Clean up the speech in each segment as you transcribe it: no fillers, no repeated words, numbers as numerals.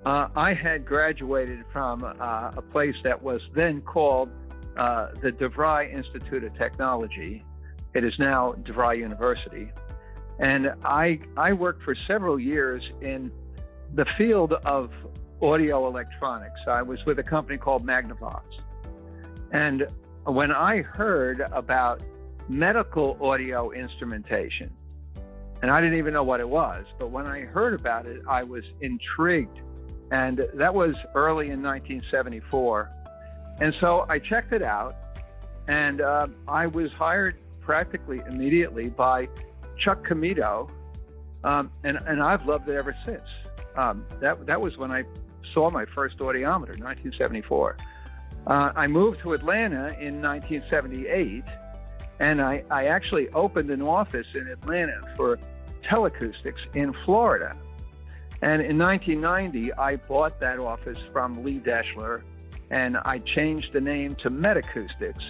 I had graduated from a place that was then called the DeVry Institute of Technology. It is now DeVry University. And I worked for several years in the field of audio electronics. I was with a company called Magnavox. And when I heard about medical audio instrumentation, and I didn't even know what it was, but when I heard about it, I was intrigued. And that was early in 1974. And so I checked it out, and I was hired practically immediately by Chuck Comito, and I've loved it ever since. That was when I saw my first audiometer, 1974. I moved to Atlanta in 1978, and I actually opened an office in Atlanta for Med-Acoustics in Florida. And in 1990, I bought that office from Lee Deschler, and I changed the name to Med-Acoustics.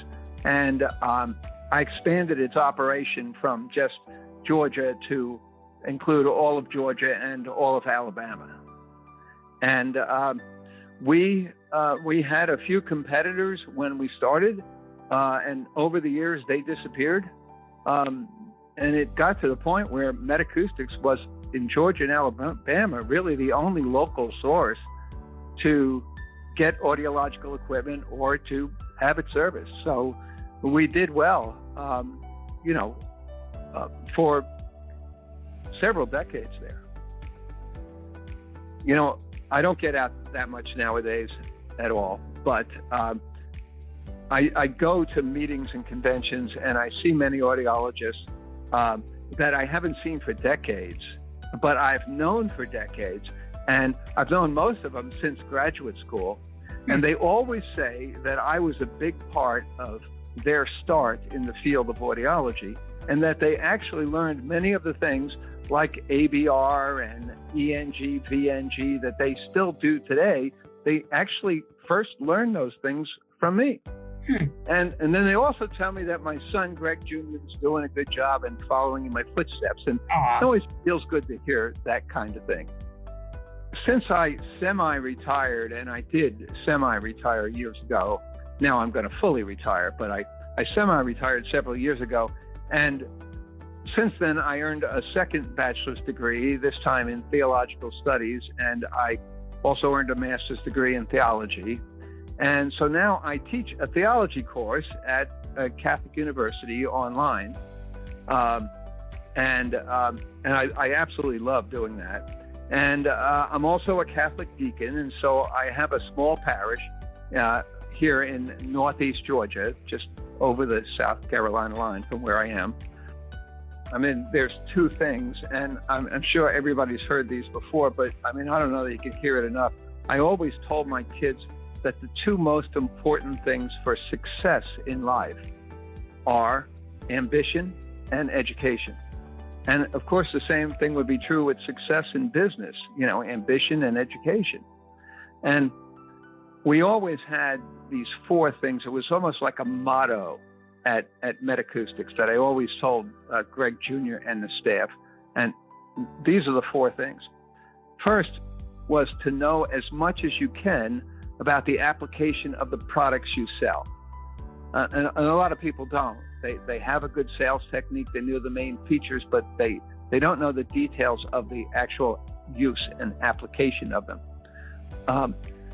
And I expanded its operation from just Georgia to include all of Georgia and all of Alabama. And we had a few competitors when we started, and over the years they disappeared. And it got to the point where Med-Acoustics was, in Georgia and Alabama, really the only local source to get audiological equipment or to have it serviced. So we did well, for several decades there. I don't get out that much nowadays at all, but I go to meetings and conventions, and I see many audiologists that I haven't seen for decades, but I've known for decades, and I've known most of them since graduate school. And they always say that I was a big part of their start in the field of audiology, and that they actually learned many of the things like ABR and ENG, VNG that they still do today. They actually first learned those things from me. And then they also tell me that my son, Greg Jr., is doing a good job and following in my footsteps. And it always feels good to hear that kind of thing. Since I semi-retired, and I did semi-retire years ago, now I'm going to fully retire, but I semi-retired several years ago. And since then, I earned a second bachelor's degree, this time in theological studies, and I also earned a master's degree in theology. And so now I teach a theology course at a Catholic university online. And I absolutely love doing that. And I'm also a Catholic deacon, and so I have a small parish here in northeast Georgia, just over the South Carolina line from where I am. I mean, there's two things, and I'm sure everybody's heard these before, but I mean, I don't know that you can hear it enough. I always told my kids that the two most important things for success in life are ambition and education. And of course, the same thing would be true with success in business, ambition and education. And we always had these four things. It was almost like a motto at Med-Acoustics that I always told Greg Jr. and the staff. And these are the four things. First was to know as much as you can about the application of the products you sell. And a lot of people don't. They have a good sales technique, they know the main features, but they don't know the details of the actual use and application of them.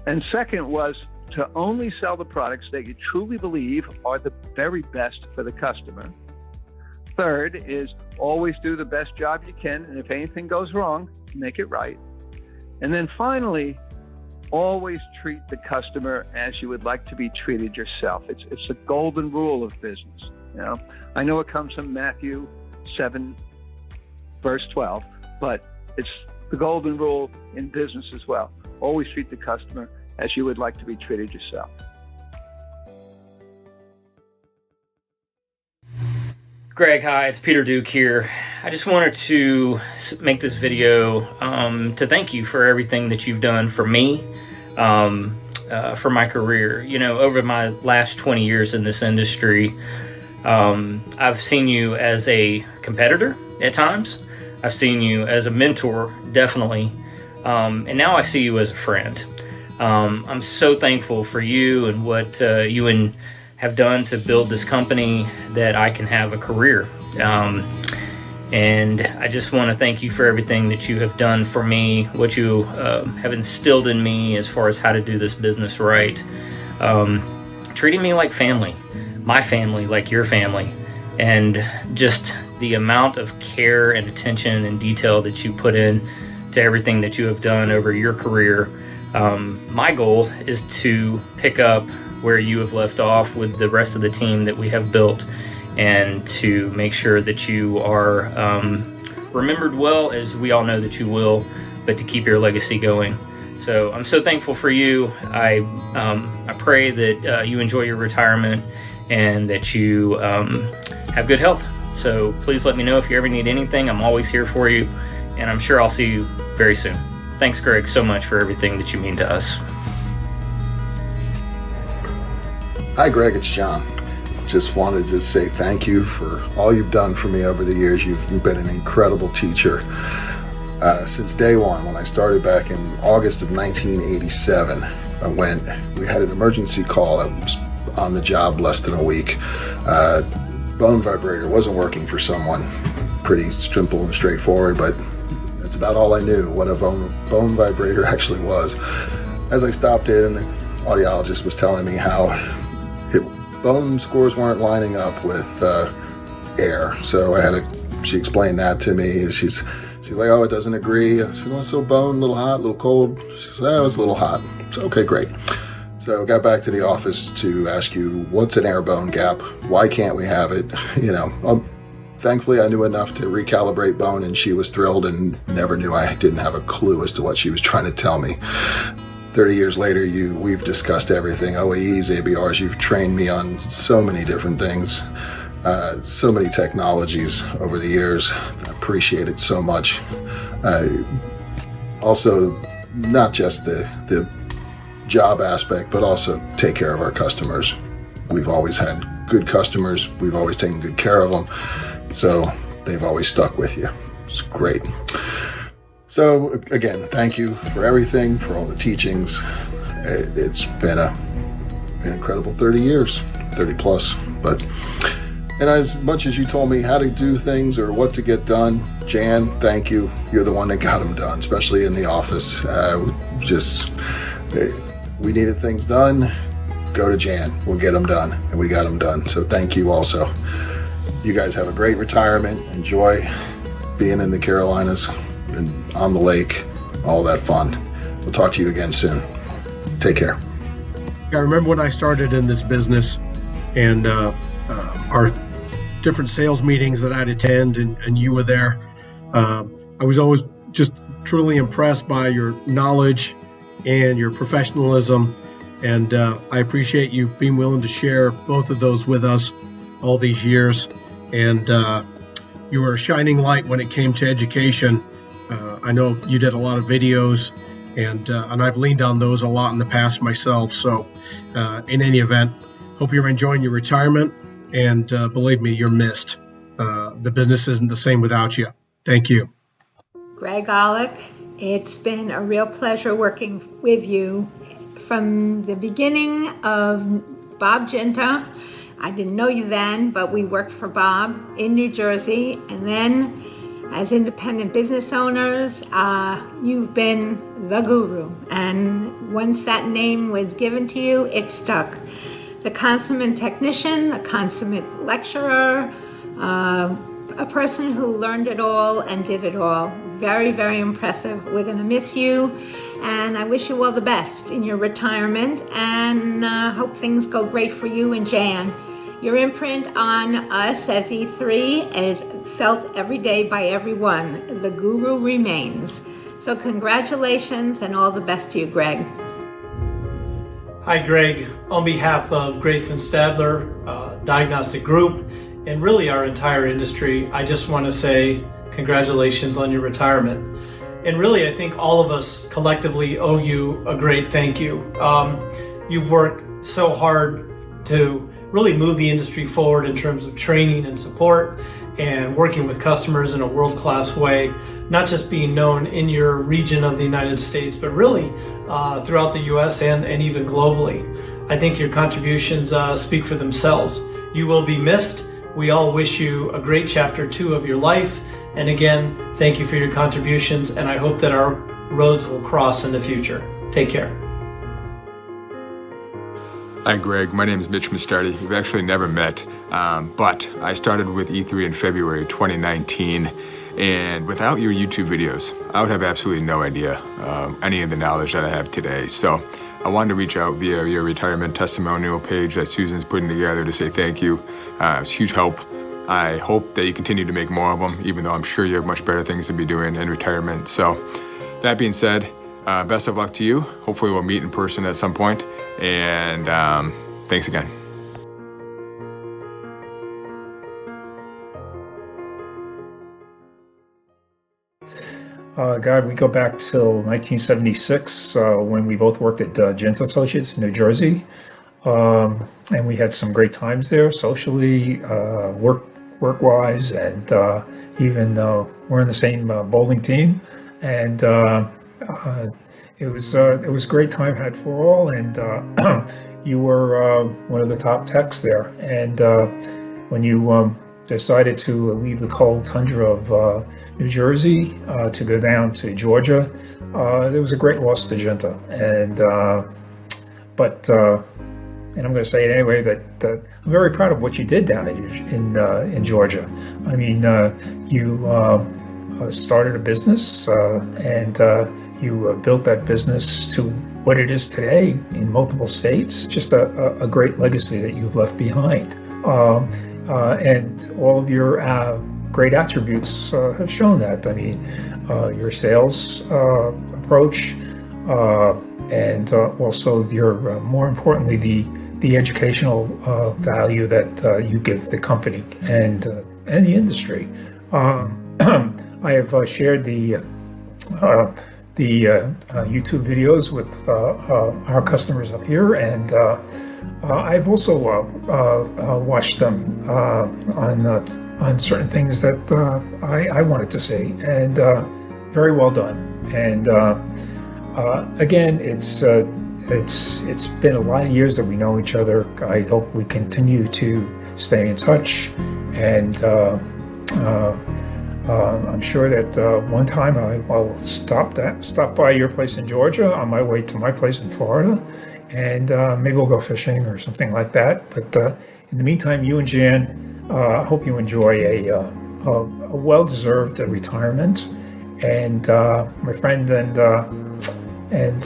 And second was to only sell the products that you truly believe are the very best for the customer. Third is always do the best job you can, and if anything goes wrong, make it right. And then finally, always treat the customer as you would like to be treated yourself. It's the golden rule of business. I know it comes from Matthew 7, verse 12, but it's the golden rule in business as well. Always treat the customer as you would like to be treated yourself. Greg, hi, it's Peter Duke here. I just wanted to make this video to thank you for everything that you've done for me, for my career. Over my last 20 years in this industry, I've seen you as a competitor at times. I've seen you as a mentor, definitely. and now I see you as a friend. I'm so thankful for you and what you have done to build this company that I can have a career. And I just want to thank you for everything that you have done for me, what you have instilled in me as far as how to do this business right. Treating me like family, my family like your family, and just the amount of care and attention and detail that you put in to everything that you have done over your career. My goal is to pick up where you have left off with the rest of the team that we have built, and to make sure that you are remembered well, as we all know that you will, but to keep your legacy going. So I'm so thankful for you. I pray that you enjoy your retirement and that you have good health. So please let me know if you ever need anything. I'm always here for you, and I'm sure I'll see you very soon. Thanks, Greg, so much for everything that you mean to us. Hi, Greg, it's John. Just wanted to say thank you for all you've done for me over the years. You've been an incredible teacher. Since day one, when I started back in August of 1987, we had an emergency call. I was on the job less than a week. Bone vibrator wasn't working for someone. Pretty simple and straightforward, but that's about all I knew what a bone vibrator actually was. As I stopped in, the audiologist was telling me how bone scores weren't lining up with air. So she explained that to me. She's like, oh, it doesn't agree. I said, well, so bone, a little hot, a little cold? She said, oh, it's a little hot. So, okay, great. So I got back to the office to ask you, what's an air bone gap? Why can't we have it? Thankfully, I knew enough to recalibrate bone, and she was thrilled and never knew I didn't have a clue as to what she was trying to tell me. 30 years later, we've discussed everything, OEEs, ABRs. You've trained me on so many different things, so many technologies over the years. I appreciate it so much. Also, not just the job aspect, but also take care of our customers. We've always had good customers. We've always taken good care of them. So they've always stuck with you. It's great. So again, thank you for everything, for all the teachings. It's been an incredible 30 years, 30 plus. And as much as you told me how to do things or what to get done, Jan, thank you. You're the one that got them done, especially in the office. We needed things done. Go to Jan. We'll get them done. And we got them done. So thank you also. You guys have a great retirement. Enjoy being in the Carolinas and on the lake, all that fun. We'll talk to you again soon. Take care. I remember when I started in this business, and our different sales meetings that I'd attend, and you were there. I was always just truly impressed by your knowledge and your professionalism, and I appreciate you being willing to share both of those with us all these years. And you were a shining light when it came to education. I know you did a lot of videos, and I've leaned on those a lot in the past myself. So in any event, hope you're enjoying your retirement, and believe me, you're missed. The business isn't the same without you. Thank you. Greg Ollick, it's been a real pleasure working with you from the beginning of Bob Genta. I didn't know you then, but we worked for Bob in New Jersey, and then as independent business owners, you've been the guru, and once that name was given to you, it stuck. The consummate technician, the consummate lecturer, a person who learned it all and did it all. Very, very impressive. We're going to miss you, and I wish you all the best in your retirement, and hope things go great for you and Jan. Your imprint on us as E3 is felt every day by everyone. The guru remains. So congratulations and all the best to you, Greg. Hi, Greg. On behalf of Grayson Stadler Diagnostic Group, and really our entire industry, I just want to say congratulations on your retirement. And really, I think all of us collectively owe you a great thank you. You've worked so hard to really move the industry forward in terms of training and support and working with customers in a world-class way. not just being known in your region of the United States, but really throughout the U.S. and even globally. I think your contributions speak for themselves. You will be missed. We all wish you a great chapter 2 of your life. And again, thank you for your contributions, and I hope that our roads will cross in the future. Take care. Hi Greg, my name is Mitch Mastardi. We've actually never met, but I started with E3 in February 2019, and without your YouTube videos, I would have absolutely no idea any of the knowledge that I have today. So I wanted to reach out via your retirement testimonial page that Susan's putting together to say thank you. It's a huge help. I hope that you continue to make more of them, even though I'm sure you have much better things to be doing in retirement. So that being said, best of luck to you. Hopefully we'll meet in person at some point. And thanks again. God, we go back till 1976 when we both worked at Gent Associates in New Jersey. And we had some great times there socially, work-wise, and even we're in the same bowling team. And it was a great time had for all, and you were one of the top techs there. And when you decided to leave the cold tundra of New Jersey to go down to Georgia, there was a great loss to Genta. And I'm going to say it anyway that I'm very proud of what you did down in Georgia. I mean, you started a business and you built that business to what it is today in multiple states. Just a great legacy that you've left behind. And all of your great attributes have shown that. I mean, your sales approach and also your, more importantly, the educational value that you give the company and the industry. I have shared the YouTube videos with our customers up here, and I've also watched them on certain things that I wanted to say, and very well done. And again, it's been a lot of years that we know each other. I hope we continue to stay in touch, and I'm sure that one time I'll stop by your place in Georgia on my way to my place in Florida, and maybe we'll go fishing or something like that. But in the meantime, you and Jan, I hope you enjoy a well-deserved retirement, and my friend, and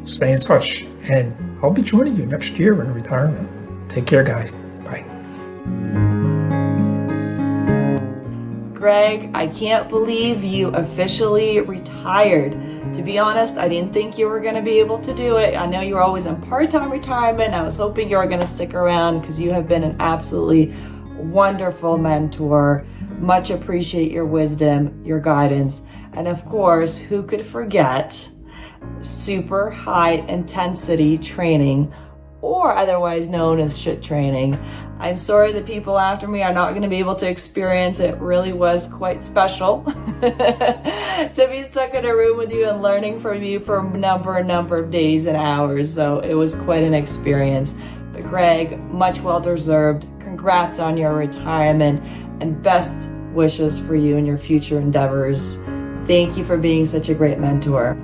stay in touch. And I'll be joining you next year in retirement. Take care, guys. Bye. Greg, I can't believe you officially retired. To be honest, I didn't think you were going to be able to do it. I know you were always in part-time retirement. I was hoping you were going to stick around because you have been an absolutely wonderful mentor. Much appreciate your wisdom, your guidance, and of course, who could forget super high intensity training, or otherwise known as shit training. I'm sorry the people after me are not going to be able to experience it. It really was quite special to be stuck in a room with you and learning from you for a number of days and hours. So it was quite an experience. But Greg, much well deserved. Congrats on your retirement and best wishes for you and your future endeavors. Thank you for being such a great mentor.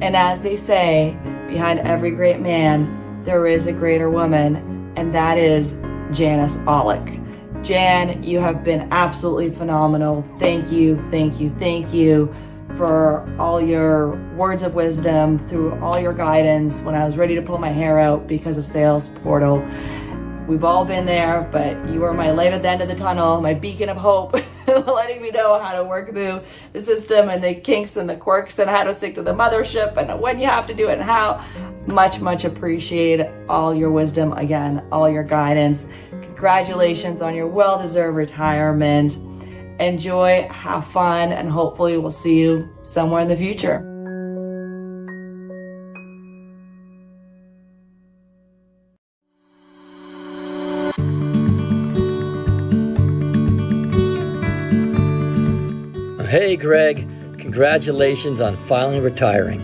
And as they say, behind every great man, there is a greater woman, and that is Janice Ollick. Jan, you have been absolutely phenomenal. Thank you for all your words of wisdom, through all your guidance when I was ready to pull my hair out because of Sales Portal. We've all been there, but you were my light at the end of the tunnel, my beacon of hope, letting me know how to work through the system and the kinks and the quirks and how to stick to the mothership and when you have to do it and how. Much appreciate all your wisdom, again, all your guidance. Congratulations on your well-deserved retirement. Enjoy, have fun, and hopefully we'll see you somewhere in the future. Hey, Greg, congratulations on finally retiring.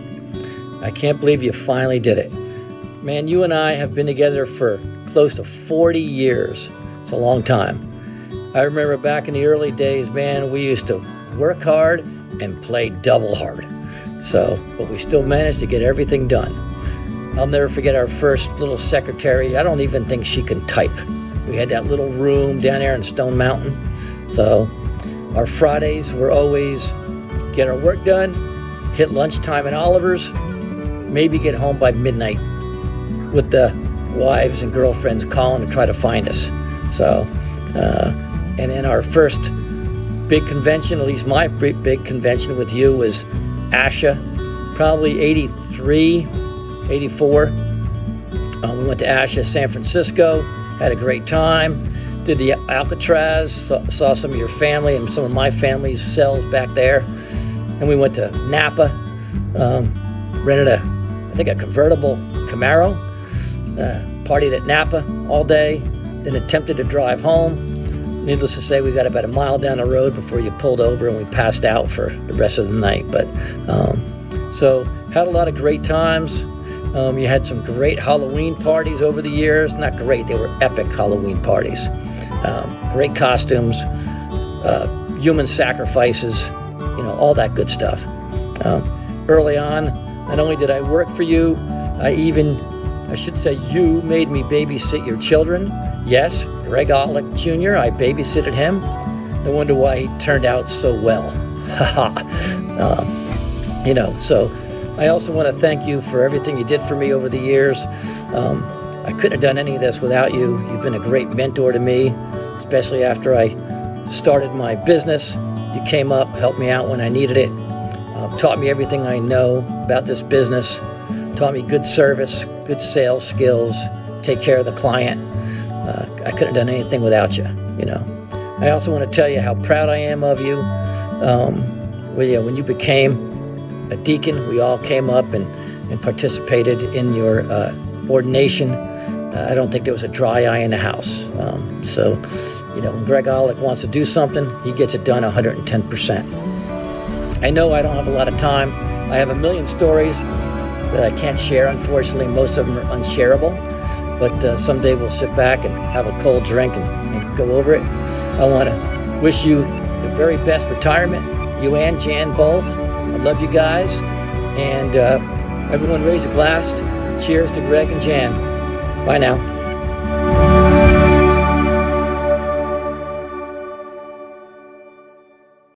I can't believe you finally did it. Man, you and I have been together for close to 40 years. It's a long time. I remember back in the early days, man, we used to work hard and play double hard. But we still managed to get everything done. I'll never forget our first little secretary. I don't even think she can type. We had that little room down there in Stone Mountain. So our Fridays were always get our work done, hit lunchtime at Oliver's, maybe get home by midnight with the wives and girlfriends calling to try to find us. And then our first big convention, at least my big convention with you, was ASHA, probably 83, 84. We went to ASHA San Francisco, had a great time, did the Alcatraz, saw some of your family and some of my family's cells back there. And we went to Napa, rented a convertible Camaro, partied at Napa all day, then attempted to drive home. Needless to say, we got about a mile down the road before you pulled over and we passed out for the rest of the night. But so had a lot of great times. You had some great Halloween parties over the years. Not great, they were epic Halloween parties. Great costumes, human sacrifices, all that good stuff. Early on, not only did I work for you, you made me babysit your children. Yes, Greg Ollick Sr., I babysitted him. I wonder why he turned out so well. So I also want to thank you for everything you did for me over the years. I couldn't have done any of this without you. You've been a great mentor to me, especially after I started my business. You came up, helped me out when I needed it, taught me everything I know about this business, taught me good service, good sales skills, take care of the client. I couldn't have done anything without you, I also want to tell you how proud I am of you. When you became a deacon, we all came up and participated in your ordination. I don't think there was a dry eye in the house. When Greg Ollick wants to do something, he gets it done 110%. I know I don't have a lot of time. I have a million stories that I can't share, unfortunately. Most of them are unshareable. But someday we'll sit back and have a cold drink and go over it. I want to wish you the very best retirement, you and Jan both. I love you guys. And everyone raise a glass. Cheers to Greg and Jan. Bye now.